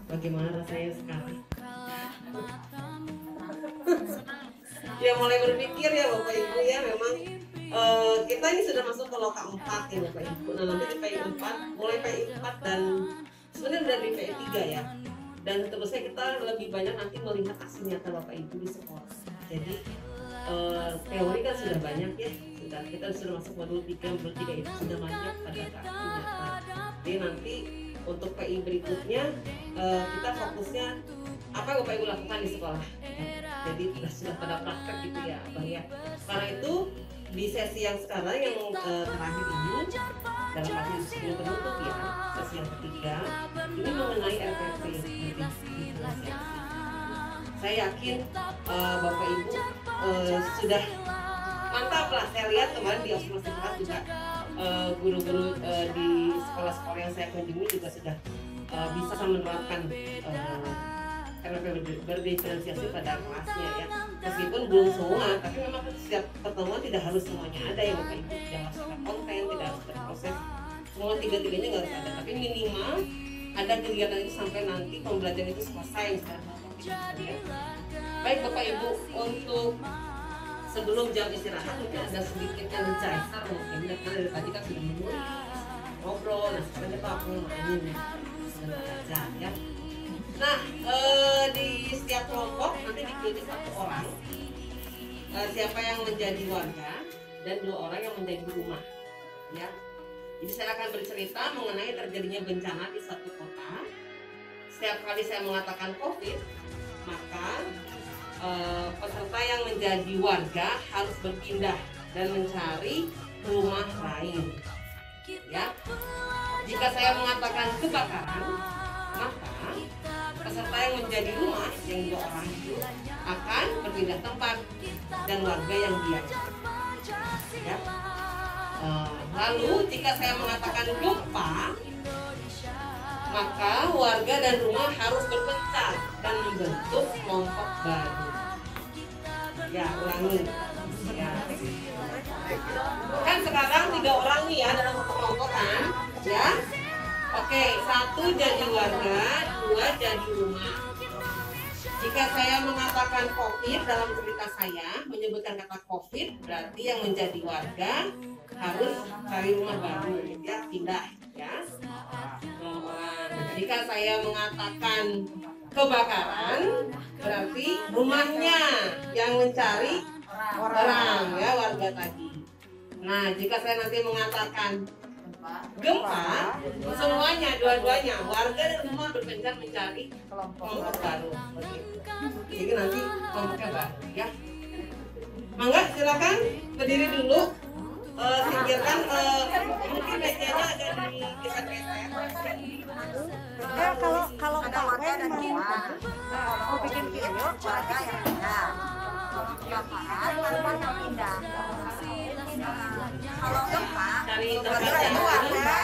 Bagaimana rasanya sekarang? Ya mulai berpikir ya Bapak Ibu ya, memang kita ini sudah masuk ke loka 4 ya Bapak Ibu. Nah nanti di PI 4, mulai PI 4 dan sebenarnya udah di PI 3 ya. Dan terusnya kita lebih banyak nanti melihat aksi nyata Bapak Ibu di sekolah. Jadi teori kan sudah banyak ya, kita sudah masuk modul 3 itu sudah banyak pada aksi nyata. Jadi nanti untuk PI berikutnya kita fokusnya apa yang Bapak Ibu lakukan di sekolah. Jadi sudah pada praktek gitu ya Abang ya. Karena itu di sesi yang sekarang yang terakhir ini dalam arti sebelum penutup ya, sesi yang ketiga ini mengenai RPP diferensiasi. Saya yakin Bapak Ibu sudah mantap lah. Saya lihat kemarin di Osmose Kelas juga guru-guru di sekolah-sekolah yang saya kunjungi juga sudah bisa menerapkan RPP berdiferensiasi pada kelasnya ya. Meskipun belum semua, tapi memang setiap pertemuan tidak harus semuanya ada ya Bapak Ibu. Tidak harus ada konten, tidak harus ada proses. Semua tiga-tiganya nggak harus ada, tapi minimal ada kegiatan itu sampai nanti pembelajaran itu selesai misalnya. Baik Bapak Ibu, untuk sebelum jam istirahat mungkin ada sedikit energizer mungkin ya, karena dari tadi kan sudah menulis, ngobrol, nah sekarang kita akan mainin sebentar aja ya. Nah, di setiap kelompok nanti dipilih satu orang, siapa yang menjadi warga dan 2 orang yang menjadi rumah, ya. Jadi saya akan bercerita mengenai terjadinya bencana di suatu kota. Setiap kali saya mengatakan COVID, maka peserta yang menjadi warga harus berpindah dan mencari rumah lain, ya. Jika saya mengatakan kebakaran, maka peserta yang menjadi rumah yang 2 orang itu akan berpindah tempat dan warga yang diam. Ya. Lalu jika saya mengatakan gempa, maka warga dan rumah harus berpecah dan membentuk kelompok baru. Ya, ulangi. Ya. Kan sekarang 3 orang nih ya dalam satu kelompok kan, ya. Oke, 1 jadi warga, 2 jadi rumah. Jika saya mengatakan COVID dalam cerita saya, menyebutkan kata COVID, berarti yang menjadi warga harus cari rumah baru, ya, pindah, ya. Jika saya mengatakan kebakaran, berarti rumahnya yang mencari orang, ya, warga tadi. Nah, jika saya nanti mengatakan gempa, semuanya, dua-duanya, warga dan rumah berpencar mencari kelompok baru. Jadi nanti kelompoknya baru, ya. Mangga, silakan berdiri dulu. Singkirkan, mungkin mejanya ada di geser-geser. Kalau ada warga dan rumah, mau bikin video warga yang pindah, rumah yang pindah. Kalau gempa, Cari warga tempat yang yang warga.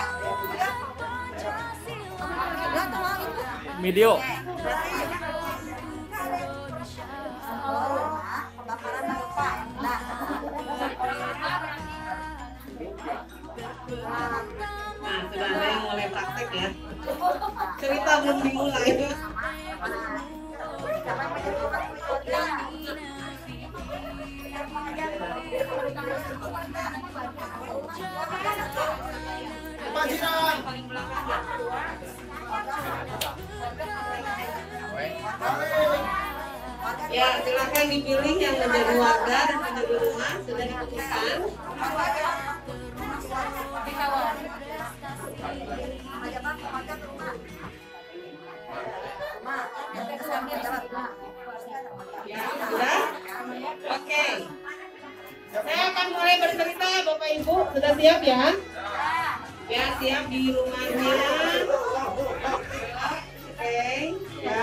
Video. Kebakaran dan gempa. Nah, sudah ada yang mulai praktek ya. Cerita belum dimulai. Ya, silakan dipilih yang menjadi warga dan menjadi rumah. Sudah diputuskan. Ya, sudah? Oke. Saya akan mulai bercerita, Bapak Ibu. Sudah siap ya? Ya, siap di rumahnya. Oke. Ya.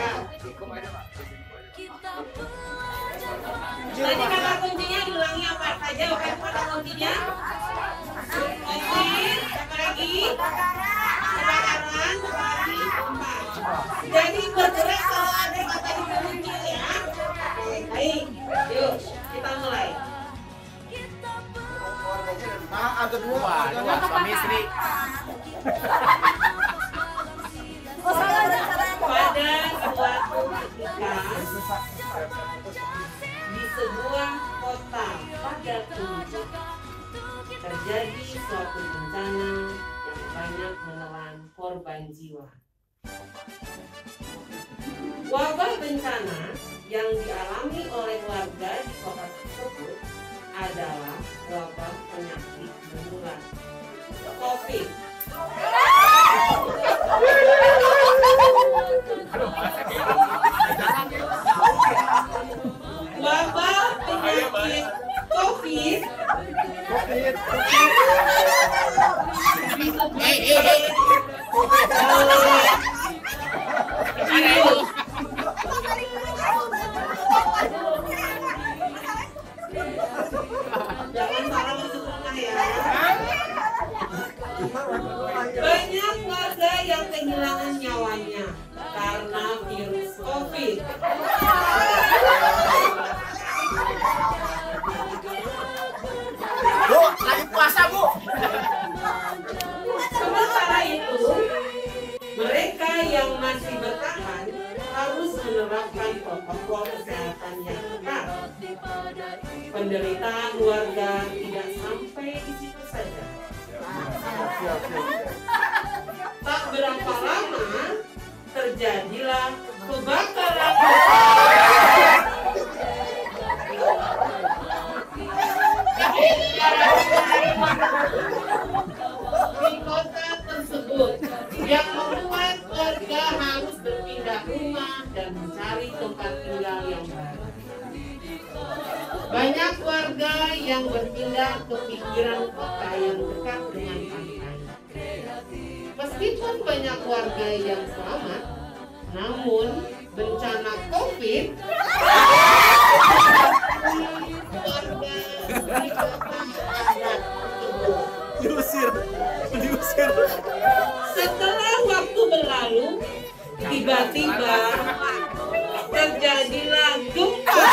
Tadi kata kuncinya diulangi apa saja? Bapak Ibu, kata kuncinya? Kunci, apa lagi? Kebakaran, lagi gempa. Jadi bergerak kalau ada kata kunci ya. Baik, yuk kita mulai. Ada dua suami istri. Pada Di sebuah kota padat penduduk terjadi suatu bencana yang banyak menelan korban jiwa. Wabah bencana yang dialami oleh warga di kota tersebut adalah wabah penyakit menular COVID. Wabah penyakit COVID jangan salah masuk rumah ya. Banyak warga yang kehilangan nyawanya karena virus COVID. Bu, lagi puasa, Bu. Sementara itu, mereka yang masih bertahan harus menerapkan protokol kesehatan yang ketat. Penderitaan warga tidak sampai di situ saja. Tak berapa lama terjadilah kebakaran. Di kota tersebut yang membuat warga harus berpindah rumah dan mencari tempat tinggal yang baru. Banyak warga yang berpindah ke pinggiran kota yang dekat dengan pantai. Meskipun banyak warga yang selamat, namun bencana COVID warga di kota padat penduduk. Diusir. Setelah waktu berlalu, tiba-tiba terjadilah gempa.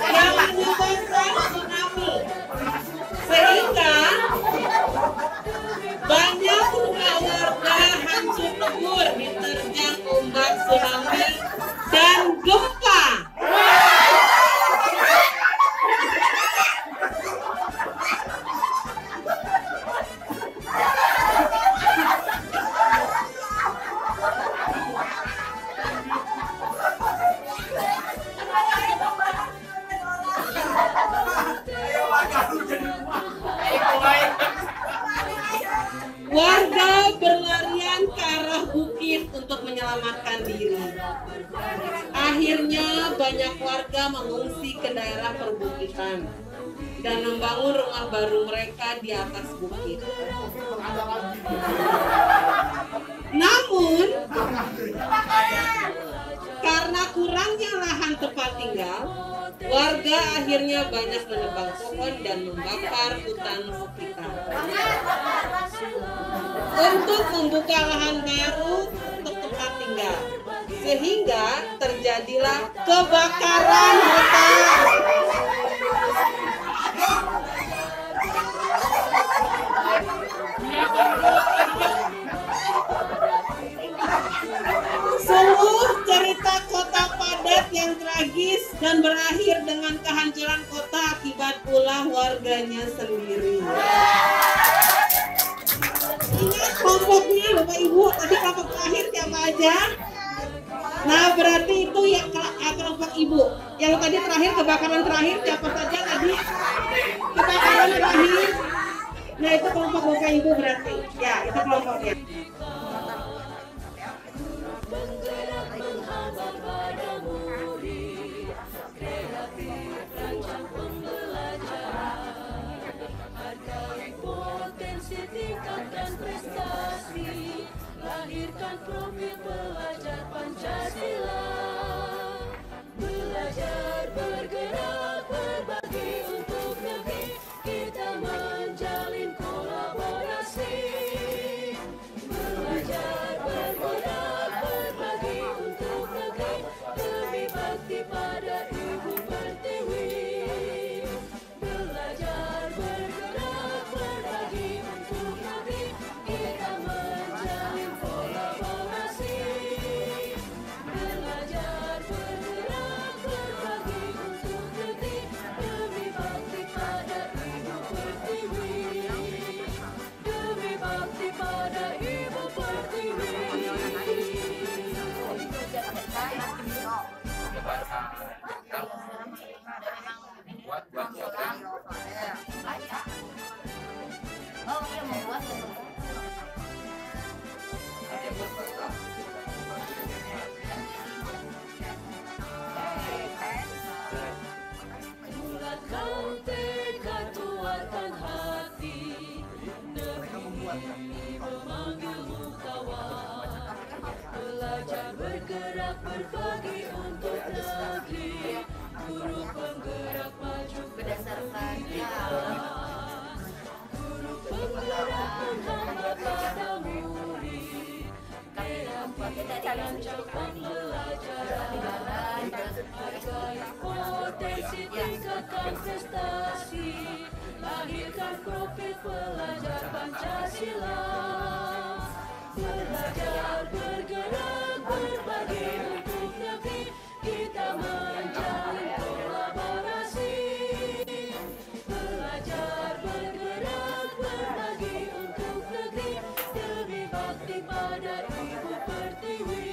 Yang menyebabkan tsunami, sehingga banyak rumah warga hancur lebur diterjang ombak tsunami dan gempa. Warga berlarian ke arah bukit untuk menyelamatkan diri. Akhirnya banyak warga mengungsi ke daerah perbukitan dan membangun rumah baru mereka di atas bukit. Namun, karena kurangnya lahan tempat tinggal, warga akhirnya banyak menebang pohon dan membakar hutan sekitar untuk membuka lahan baru untuk tempat tinggal, sehingga terjadilah kebakaran hutan. Seluruh cerita kota padat yang tragis dan berakhir dengan kehancuran kota akibat ulah warganya sendiri. Ingat kelompoknya Bapak Ibu, tadi kelompok terakhir siapa aja? Nah berarti itu ya kelompok Ibu. Yang tadi terakhir, kebakaran terakhir siapa saja tadi? Kebakaran terakhir. Nah itu kelompok Bapak Ibu berarti. Ya itu kelompoknya. Tingkatkan prestasi, lahirkan profil pelajar Pancasila. Belajar, bergerak, berbagi untuk negeri, kita menjalin kolaborasi. memanggilmu kawan. Belajar bergerak berbagi untuk negeri, guru penggerak maju berdasarkan iman. Guru penggerak menghamba pada murid, dan cabang pelajaran. Hargai potensi, tingkatkan prestasi, lahirkan profil pelajar Pancasila. Belajar bergerak berbagi untuk negeri, kita menjalin kolaborasi. Belajar bergerak berbagi untuk negeri, demi bakti pada Ibu Pertiwi.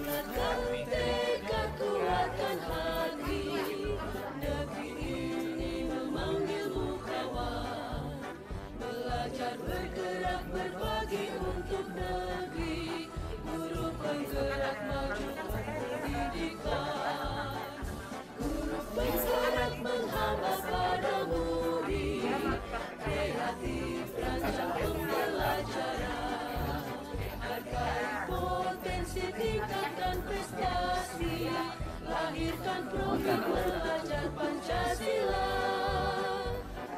Kuatkan tekad, kuatkan hati, negeri ini memanggilmu kawan. Belajar bergerak berbagi untuk negeri, guru penggerak maju pendidikan. Guru penggerak menghamba pada murid, kreatif rancang pembelajaran. Hargai potensi, tingkatkan prestasi, lahirkan profil pelajar Pancasila.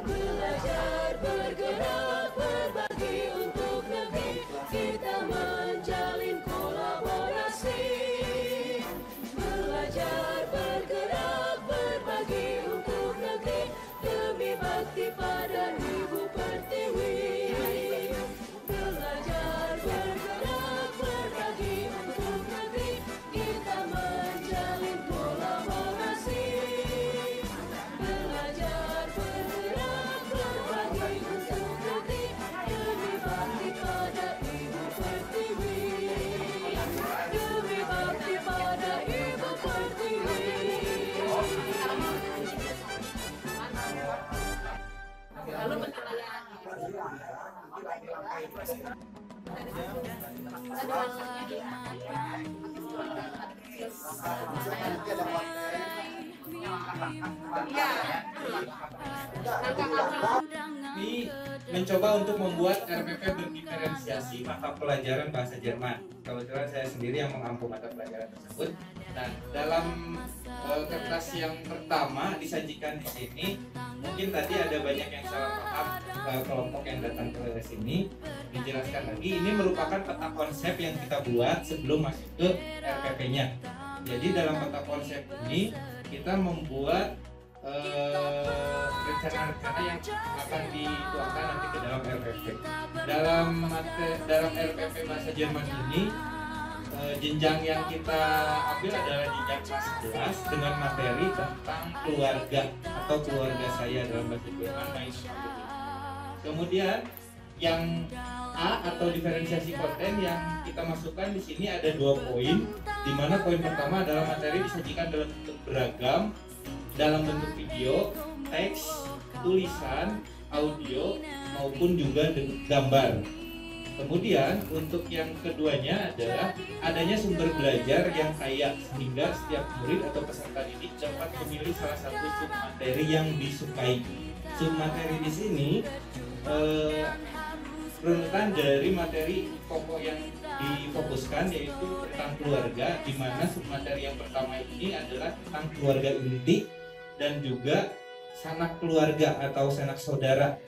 Belajar bergerak berbagi untuk negeri, kita menjalin kolaborasi. Belajar bergerak berbagi untuk negeri, demi bakti pada Ibu Pertiwi. Belajar bergerak berbagi untuk negeri, kita menjalin kolaborasi. Belajar bergerak berbagi untuk negeri, demi bakti pada Ibu Pertiwi. Demi bakti pada Ibu Pertiwi. Lalu menilai Ini mencoba untuk membuat RPP berdiferensiasi mata pelajaran bahasa Jerman. Kebetulan saya sendiri yang mengampu mata pelajaran tersebut. Nah, dalam kertas yang pertama disajikan di sini, mungkin tadi ada banyak yang salah paham kelompok yang datang ke sini. Dijelaskan lagi, ini merupakan peta konsep yang kita buat sebelum masuk ke RPP-nya. Jadi dalam peta konsep ini kita membuat rencana-rencana yang akan dituangkan nanti ke dalam RPP. Dalam RPP bahasa Jerman ini, jenjang yang kita ambil adalah jenjang kelas 11 dengan materi tentang keluarga atau keluarga saya dalam bahasa Jerman, mein Familie. Kemudian yang A atau diferensiasi konten yang kita masukkan di sini ada 2 poin, di mana poin pertama adalah materi disajikan dalam bentuk beragam, dalam bentuk video, teks, tulisan, audio, maupun juga gambar. Kemudian untuk yang keduanya adalah adanya sumber belajar yang kaya, sehingga setiap murid atau peserta didik dapat memilih salah satu submateri yang disukai. Submateri di sini runutan dari materi pokok yang difokuskan, yaitu tentang keluarga, di mana submateri yang pertama ini adalah tentang keluarga inti dan juga sanak keluarga atau sanak saudara.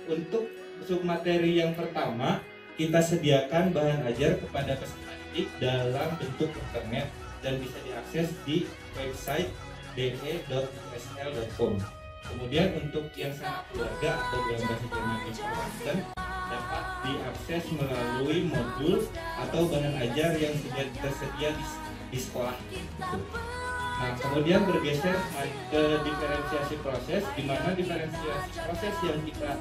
Untuk submateri yang pertama, kita sediakan bahan ajar kepada peserta didik dalam bentuk internet dan bisa diakses di website de.usl.com. Kemudian untuk yang sanak keluarga atau dalam bahasa Jerman Information dapat diakses melalui modul atau bahan ajar yang sudah tersedia di sekolah. Nah, kemudian bergeser ke diferensiasi proses, di mana diferensiasi proses yang kita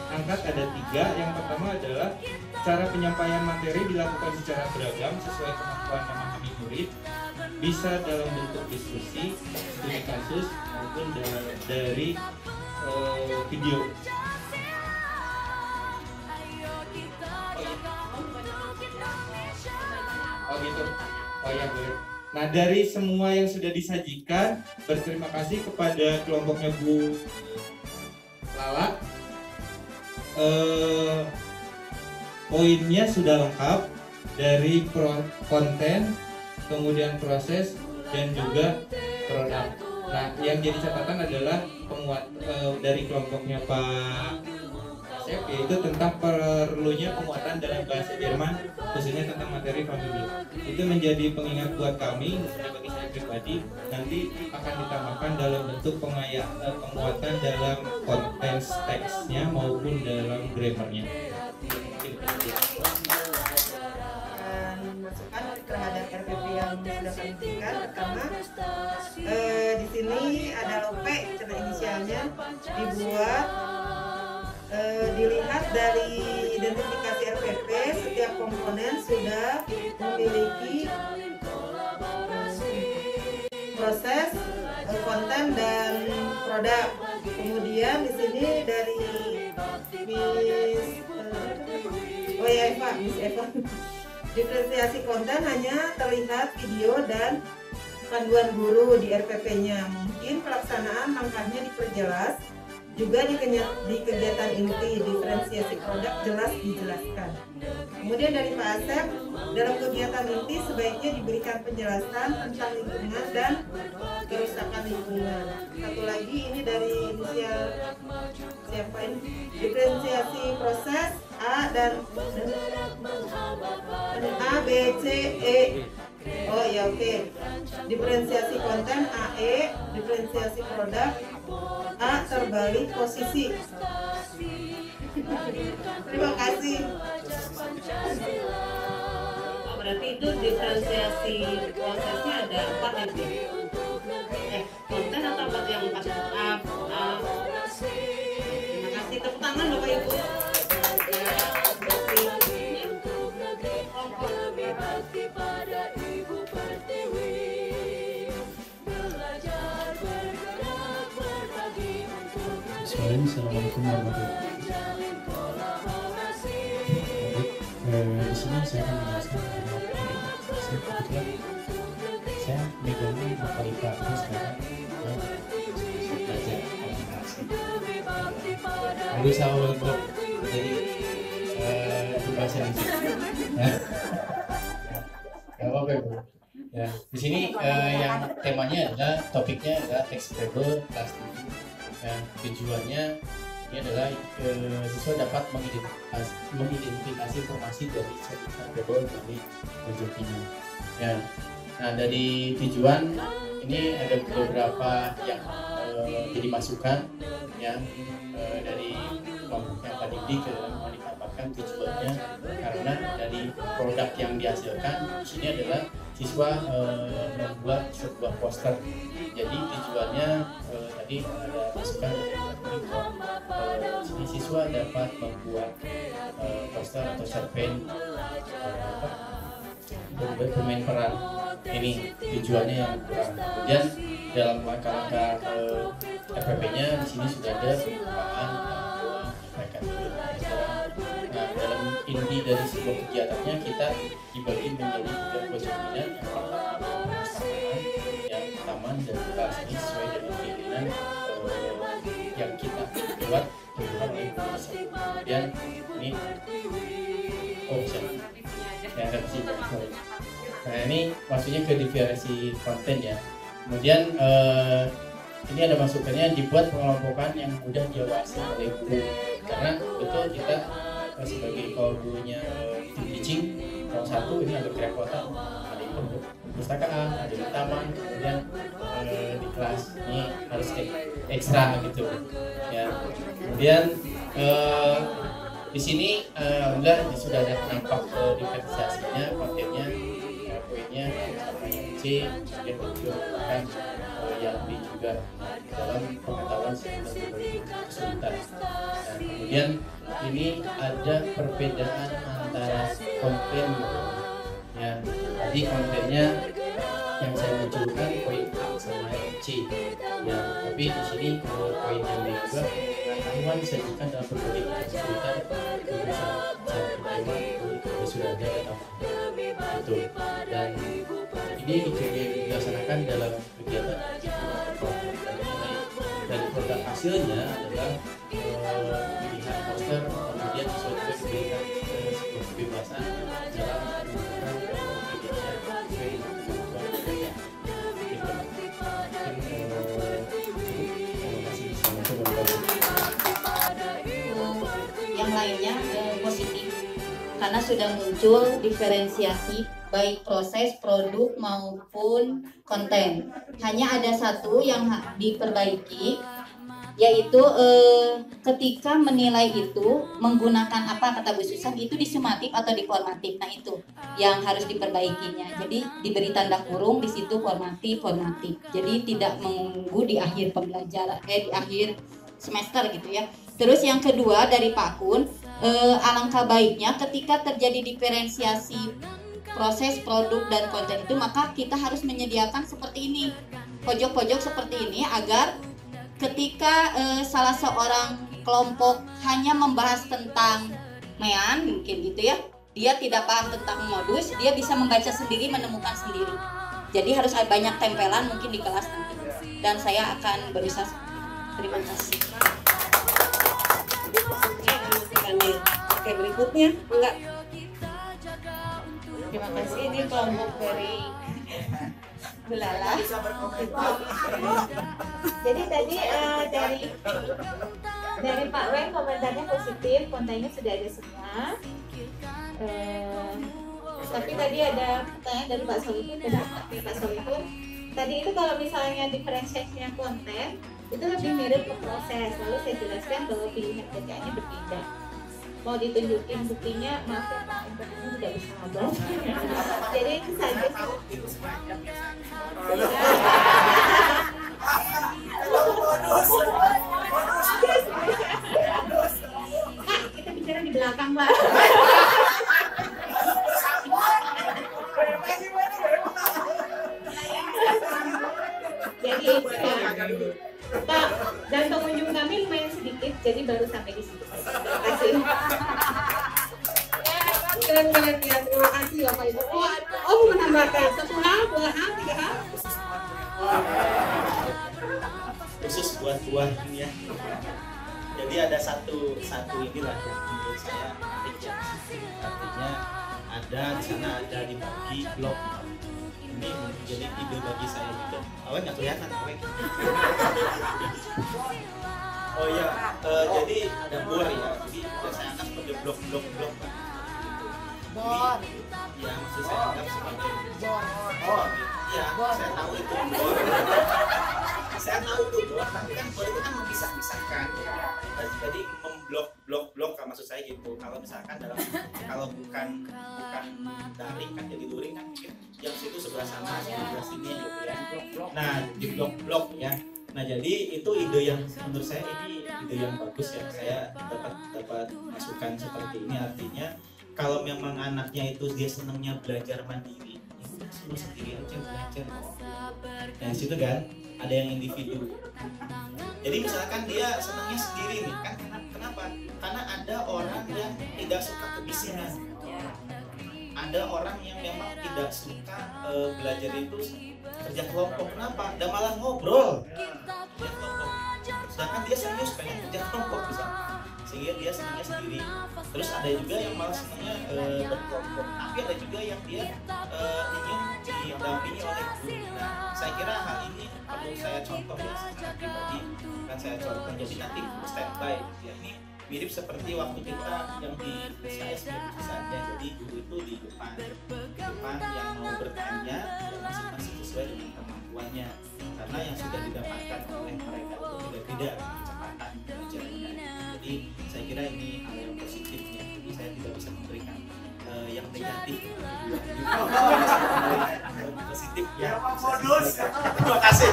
angkat ada 3. Yang pertama adalah cara penyampaian materi dilakukan secara beragam sesuai kemampuan memahami murid, bisa dalam bentuk diskusi, studi kasus, maupun dari video. Oh gitu. Oh ya boleh. Nah dari semua yang sudah disajikan, berterima kasih kepada kelompoknya Bu Lala. Poinnya sudah lengkap dari konten, kemudian proses dan juga produk. Nah yang jadi catatan adalah dari kelompoknya Pak Asep, yaitu tentang perlunya penguatan dalam bahasa Jerman, khususnya tentang materi famili. Itu menjadi pengingat buat kami, khususnya bagi saya pribadi, nanti akan ditambahkan dalam bentuk penguatan dalam konten teksnya maupun dalam grammarnya. Dan masukan terhadap RPP yang sudah kami berikan, pertama di sini ada lope cara inisialnya dibuat, dilihat dari identifikasi RPP setiap komponen sudah memiliki proses, konten dan produk. Kemudian di sini dari Miss Eva diferensiasi konten hanya terlihat video dan panduan guru di RPP-nya. Mungkin pelaksanaan langkahnya diperjelas. Juga di kegiatan inti diferensiasi produk jelas dijelaskan. Kemudian dari Pak Asep, dalam kegiatan inti sebaiknya diberikan penjelasan tentang lingkungan dan kerusakan lingkungan. Satu lagi ini dari inisial siapa ini? Diferensiasi proses A dan A, B, C, E. Oh ya oke. Diferensiasi konten AE, diferensiasi produk A terbalik posisi. Terima kasih. Oh, berarti itu diferensiasi prosesnya ada 4 ya, Bu? Konten atau apa yang 4? A. Terima kasih. Tepuk tangan Bapak Ibu. Assalamualaikum warahmatullahi wabarakatuh. Di sini saya akan menjelaskan kebetulan saya megangnya Bapak IPA terus sekarang belajar komunikasi. Lalu saya untuk jadi bahasa Indonesia. Apa Bu? Ya, di sini yang temanya adalah topiknya adalah textable kelas 7. Dan tujuannya ini adalah siswa dapat mengidentifikasi informasi dari cerita table dari Jokinya. Ya, nah dari tujuan ini ada beberapa yang jadi masukan ya dari kelompoknya Pak Didi ke dalam menambahkan tujuannya, karena dari produk yang dihasilkan di sini adalah siswa membuat sebuah poster. Jadi tujuannya tadi ada masukan sini siswa dapat membuat poster atau cerpen bermain peran. Ini tujuannya yang kurang. Kemudian dalam langkah-langkah FPP-nya di sini sudah ada pengembangan yang nah, dalam inti dari sebuah kegiatannya kita dibagi menjadi 3 pojok minat. Yang pertama yang taman dan kelas ini sesuai dengan keinginan yang kita buat oleh Indonesia. Kemudian ini nah ini maksudnya ke diversi konten ya. Kemudian ini ada masukannya dibuat pengelompokan yang mudah diawasi oleh guru, karena betul kita sebagai kalau gurunya tim teaching kalau satu ini agak kerepotan, ada di perpustakaan, ada di taman, kemudian di kelas ini harus ekstra gitu ya. Kemudian di sini alhamdulillah sudah ada nampak diferensiasinya, kontennya, poinnya sama yang C, kemudian menunjukkan yang B juga dalam pengetahuan seperti kesulitan. Nah, kemudian ini ada perbedaan antara konten ya. Tadi kontennya yang saya munculkan poin A sama C ya, tapi di sini poin yang B juga pengetahuan disajikan dalam berbagai kesulitan sudah ada betul. Dan ini dilaksanakan dalam kegiatan dari produk hasilnya adalah pilihan poster, kemudian sesuatu diberikan sebuah kebebasan dalam menggunakan idenya sesuai dengan kemampuan mereka. Yang lainnya positif karena sudah muncul diferensiasi baik proses, produk maupun konten. Hanya ada satu yang diperbaiki, yaitu ketika menilai itu menggunakan apa kata Bu Susan itu disumatif atau diformatif. Nah itu yang harus diperbaikinya. Jadi diberi tanda kurung di situ formatif. Jadi tidak menunggu di akhir pembelajaran di akhir semester gitu ya. Terus yang kedua dari Pak Kun, alangkah baiknya ketika terjadi diferensiasi proses, produk, dan konten itu maka kita harus menyediakan seperti ini, pojok-pojok seperti ini agar ketika salah seorang kelompok hanya membahas tentang mean mungkin gitu ya, dia tidak paham tentang modus, dia bisa membaca sendiri, menemukan sendiri. Jadi harus ada banyak tempelan mungkin di kelas nanti, dan saya akan berusaha. Terima kasih. Oke, berikutnya enggak. Terima kasih, ini kelompok dari Belala. Jadi tadi dari Pak Wen komentarnya positif, kontennya sudah ada semua. Tapi tadi ada pertanyaan dari Pak Solihun, Pak Solihun. Tadi itu kalau misalnya diferensiasinya konten itu lebih mirip ke proses. Lalu saya jelaskan bahwa pilihan kerjanya berbeda. Mau ditunjukin buktinya, maaf ya Pak, internet tidak bisa sabar. Jadi itu saja. Pak, kita bicara di belakang Pak. Jadi Pak, dan pengunjung kami lumayan sedikit, jadi baru sampai di situ. Terima kasih. Keren ya, terima kasih Bapak Ibu. Oh menambahkan 1 hal, 2 hal, 3 hal. Khusus buat ini ya. Jadi ada satu inilah yang menurut saya menarik ya. Artinya ada di sana ada dibagi blok. Ini menjadi ide bagi saya juga. Awalnya nggak kelihatan awalnya. Oh iya, jadi ada bor ya. Jadi saya anggap sebagai blok. Bor. Ya maksud saya anggap sebagai bor. Oh iya, saya tahu itu bor. Saya tahu itu bor, tapi kan bor itu kan memisah-misahkan. Jadi memblok maksud saya gitu. Kalau misalkan kalau bukan daring kan jadi luring kan mungkin yang situ sebelah sana sebelah sini gitu ya. Nah di blok ya. Nah jadi itu ide yang menurut saya ini ide yang bagus ya. Saya dapat masukan seperti ini, artinya kalau memang anaknya itu dia senangnya belajar mandiri, ya udah suruh sendiri aja belajar. Nah di situ kan ada yang individu. Jadi misalkan dia senangnya sendiri nih kan, kenapa? Karena ada orang yang tidak suka kebisingan. Ada orang yang memang tidak suka belajar itu kerja kelompok. Kenapa? Dan malah ngobrol kerja kelompok. Sedangkan dia serius pengen kerja kelompok misalnya, sehingga dia senangnya sendiri. Terus ada juga yang malah senangnya berkelompok. Tapi ada juga yang dia ingin didampingi oleh guru. Nah, saya kira hal ini perlu saya contoh ya secara pribadi. Kan saya contoh. Jadi nanti standby ya. Ini mirip seperti waktu kita yang di SKS saja. Jadi guru itu di depan yang mau bertanya ya masing-masing sesuai dengan kemampuannya. Karena yang sudah didapatkan oleh mereka itu beda-beda kecepatan belajarnya. Jadi saya kira ini hal yang positif ya. Jadi saya tidak bisa memberikan yang negatif. Positif ya. Terima kasih.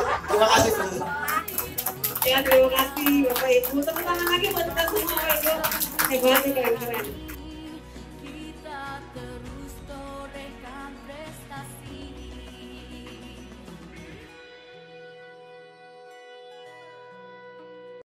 Ya terima kasih Bapak Ibu. Tepuk tangan lagi buat kita semua Bapak Ibu. Hebat nih keren-keren.